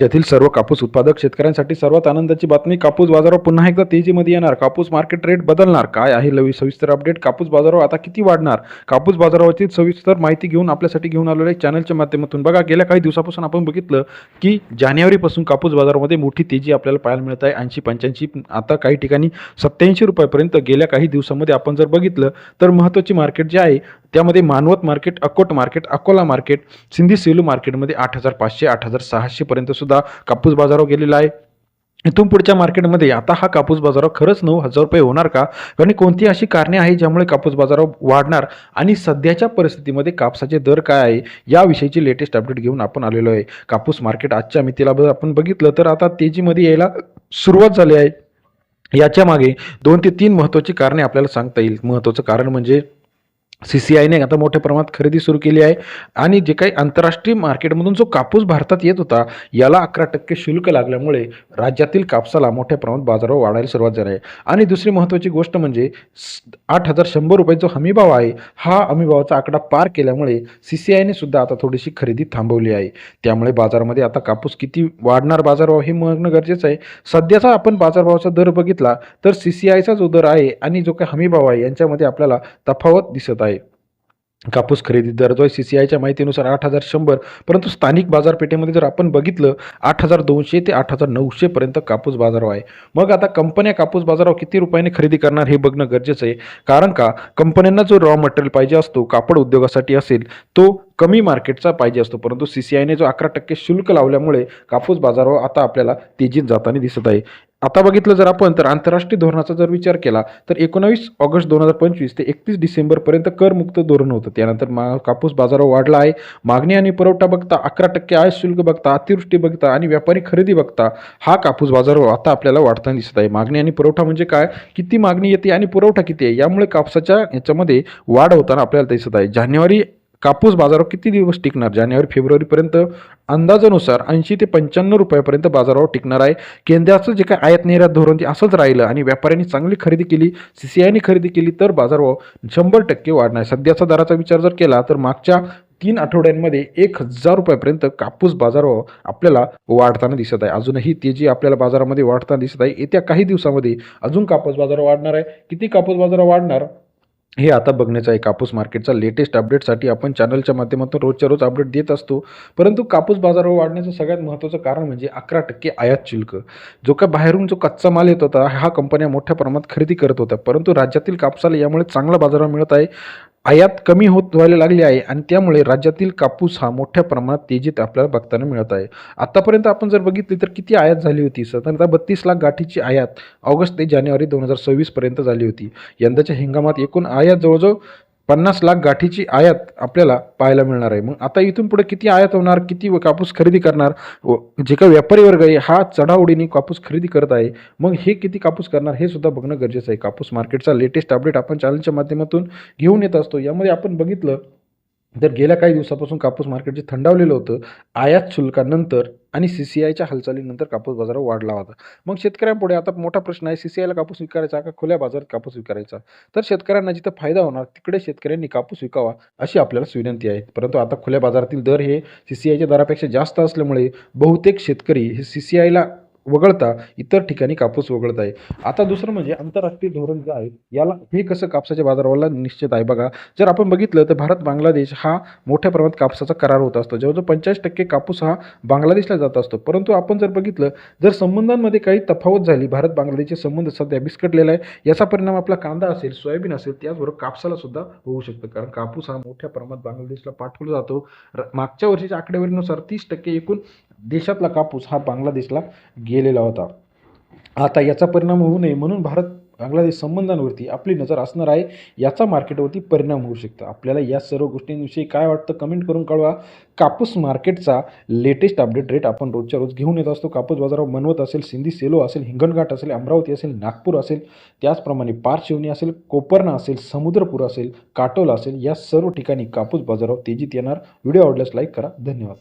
यातील सर्व कापूस उत्पादक शेतकऱ्यांसाठी सर्वात आनंदाची बातमी, कापूस बाजारावर पुन्हा एकदा तेजीमध्ये येणार. कापूस मार्केट रेट बदलणार. काय आहे सविस्तर अपडेट? कापूस बाजारावर आता किती वाढणार? कापूस बाजारावरची सविस्तर माहिती घेऊन आपल्यासाठी घेऊन आलेलो आहे चॅनलच्या माध्यमातून. बघा, गेल्या काही दिवसापासून आपण बघितलं की जानेवारीपासून कापूस बाजारामध्ये मोठी तेजी आपल्याला पाहायला मिळत आहे. 80-85, आता काही ठिकाणी 87 रुपयापर्यंत गेल्या काही दिवसामध्ये आपण जर बघितलं तर महत्त्वाची मार्केट जे आहे त्यामध्ये Manwat market, Akot market, Akola market, Sindhi Selu मार्केटमध्ये 8,500, 8,600 पर्यंत सुद्धा कापूस बाजारावर गेलेला आहे. इथून पुढच्या मार्केटमध्ये आता हा कापूस बाजारावर खरंच 9,000 रुपये होणार का? आणि कोणती अशी कारणे आहे ज्यामुळे कापूस बाजारावर वाढणार आणि सध्याच्या परिस्थितीमध्ये कापसाचे दर काय आहे याविषयीची लेटेस्ट अपडेट घेऊन आपण आलेलो आहे. कापूस मार्केट आजच्या मितीला आपण बघितलं तर आता तेजीमध्ये यायला सुरुवात झाली आहे. याच्या मागे 2 ते 3 महत्त्वाची कारणे आपल्याला सांगता येईल. महत्त्वाचं कारण म्हणजे CCIने आता मोठ्या प्रमाणात खरेदी सुरू केली आहे आणि जे काही आंतरराष्ट्रीय मार्केटमधून जो कापूस भारतात येत होता याला 11% शुल्क लागल्यामुळे राज्यातील कापसाला मोठ्या प्रमाणात बाजारावर वाढायला सुरुवात झाली आहे. आणि दुसरी महत्त्वाची गोष्ट म्हणजे 8,100 रुपये जो हमीभाव आहे, हा हमीभावाचा आकडा पार केल्यामुळे CCIने सुद्धा आता थोडीशी खरेदी थांबवली आहे. त्यामुळे बाजारामध्ये आता कापूस किती वाढणार बाजारभाव हे बघणं गरजेचं आहे. सध्याचा आपण बाजारभावाचा दर बघितला तर CCIचा जो दर आहे आणि जो काही हमीभाव आहे यांच्यामध्ये आपल्याला तफावत दिसत आहे. कापूस खरेदी दर जो आहे CCIच्या माहितीनुसार 8,100, परंतु स्थानिक बाजारपेठेमध्ये जर आपण बघितलं 8,200 ते 8,900 पर्यंत कापूस बाजारावर आहे. मग आता कंपन्या कापूस बाजारावर किती रुपयाने खरेदी करणार हे बघणं गरजेचं आहे. कारण का कंपन्यांना जो रॉ मटेरियल पाहिजे असतो कापड उद्योगासाठी असेल तो कमी मार्केटचा पाहिजे असतो, परंतु CCIने जो 11% शुल्क लावल्यामुळे कापूस बाजारावर आता आपल्याला तेजीत जाताना दिसत आहे. आता बघितलं जर आपण तर आंतरराष्ट्रीय धोरणाचा जर विचार केला तर 19 ऑगस्ट 2025 ते 31 डिसेंबरपर्यंत करमुक्त धोरण होतं. त्यानंतर कापूस बाजारावर वाढला आहे. मागणी आणि पुरवठा बघता, 11% आयात शुल्क बघता, अतिवृष्टी बघता आणि व्यापारी खरेदी बघता हा कापूस बाजारावर आता आपल्याला वाढताना दिसत आहे. मागणी आणि पुरवठा म्हणजे काय? किती मागणी येते आणि पुरवठा किती आहे, यामुळे कापसाच्या याच्यामध्ये वाढ होताना आपल्याला दिसत आहे. जानेवारी कापूस बाजारावर किती दिवस टिकणार? जानेवारी-फेब्रुवारीपर्यंत अंदाजानुसार 80 ते 95 रुपयापर्यंत बाजारावर टिकणार आहे. केंद्राचं जे काही आयात निर्यात धोरण ते असंच राहिलं आणि व्यापाऱ्यांनी चांगली खरेदी केली, CCIने खरेदी केली तर बाजारभाव 100% वाढणार आहे. सध्याचा दराचा विचार जर केला तर मागच्या 3 आठवड्यांमध्ये 1,000 रुपयापर्यंत कापूस बाजारभाव आपल्याला वाढताना दिसत आहे. अजूनही तेजी आपल्याला बाजारामध्ये वाढताना दिसत आहे. येत्या काही दिवसामध्ये अजून कापूस बाजार वाढणार आहे. किती कापूस बाजार वाढणार हे आता बघण्याचं आहे. कापूस मार्केटचा लेटेस्ट अपडेटसाठी आपण चॅनलच्या माध्यमातून रोजच्या रोज अपडेट देत असतो. परंतु कापूस बाजारावर वाढण्याचं सगळ्यात महत्त्वाचं कारण म्हणजे 11% आयात शुल्क. जो काय बाहेरून जो कच्चा माल येत होता हा कंपन्या मोठ्या प्रमाणात खरेदी करत होत्या, परंतु राज्यातील कापसाला यामुळे चांगला बाजारभाव मिळत आहे. आयात कमी होत व्हायला लागली आहे आणि त्यामुळे राज्यातील कापूस हा मोठ्या प्रमाणात तेजीत आपल्याला बघताना मिळत आहे. आतापर्यंत आपण जर बघितली तर किती आयात झाली होती? साधारणतः 32 लाख गाठीची आयात ऑगस्ट ते जानेवारी 2026 पर्यंत झाली होती. यंदाच्या हंगामात एकूण आयात जवळजवळ 50 लाख गाठीची आयात आपल्याला पाहायला मिळणार आहे. मग आता इथून पुढे किती आयात होणार, किती कापूस खरेदी करणार? जे काही व्यापारी वर्ग आहे हा चढाओढीने कापूस खरेदी करत आहे, मग हे किती कापूस करणार हे सुद्धा बघणं गरजेचं आहे. कापूस मार्केटचा लेटेस्ट अपडेट आपण चॅनलच्या माध्यमातून घेऊन येत असतो. यामध्ये आपण बघितलं तर गेल्या काही दिवसापासून कापूस मार्केट जे थंडावलेलं होतं आयात शुल्कानंतर आणि CCIच्या हालचालीनंतर कापूस बाजारावर वाढला होता. मग शेतकऱ्यांपुढे आता मोठा प्रश्न आहे, CCIला कापूस विकायचा का खुल्या बाजारात कापूस विकायचा? तर शेतकऱ्यांना जिथं फायदा होणार तिकडे शेतकऱ्यांनी कापूस विकावा अशी आपल्याला विनंती आहे. परंतु आता खुल्या बाजारातील दर हे CCIच्या दरापेक्षा जास्त असल्यामुळे बहुतेक शेतकरी हे CCIला वगळता इतर ठिकाणी कापूस वगळत आहे. आता दुसरं म्हणजे आंतरराष्ट्रीय धोरण जे आहे याला हे कसं कापसाच्या बाजाराला निश्चित आहे. बघा, जर आपण बघितलं तर भारत बांगलादेश हा मोठ्या प्रमाणात कापसाचा करार होत असतो. जवळजवळ 50% कापूस हा बांगलादेशला जात असतो. परंतु आपण जर बघितलं जर संबंधांमध्ये काही तफावत झाली, भारत बांगलादेशचे संबंध सध्या बिस्कटलेला आहे, याचा परिणाम आपला कांदा असेल, सोयाबीन असेल, त्याचबरोबर कापसाला सुद्धा होऊ शकतं. कारण कापूस हा मोठ्या प्रमाणात बांगलादेशला पाठवला जातो. मागच्या वर्षीच्या आकडेवारीनुसार 30% एकूण देशातला कापूस हा बांगलादेशला गेलेला होता. आता याचा परिणाम होऊ नये म्हणून भारत बांगलादेश संबंधांवरती आपली नजर असणार आहे. याचा मार्केटवरती परिणाम होऊ शकतो. आपल्याला या सर्व गोष्टींविषयी काय वाटतं कमेंट करून कळवा. कापूस मार्केटचा लेटेस्ट अपडेट रेट आपण रोजच्या रोज घेऊन येत असतो. कापूस बाजारावर मनवत असेल, सिंधी सेलो असेल, हिंगणघाट असेल, अमरावती असेल, नागपूर असेल, त्याचप्रमाणे पारशिवनी असेल, कोपरना असेल, समुद्रपूर असेल, काटोल असेल, या सर्व ठिकाणी कापूस बाजारावर तेजीत येणार. व्हिडिओ आवडल्यास लाईक करा. धन्यवाद.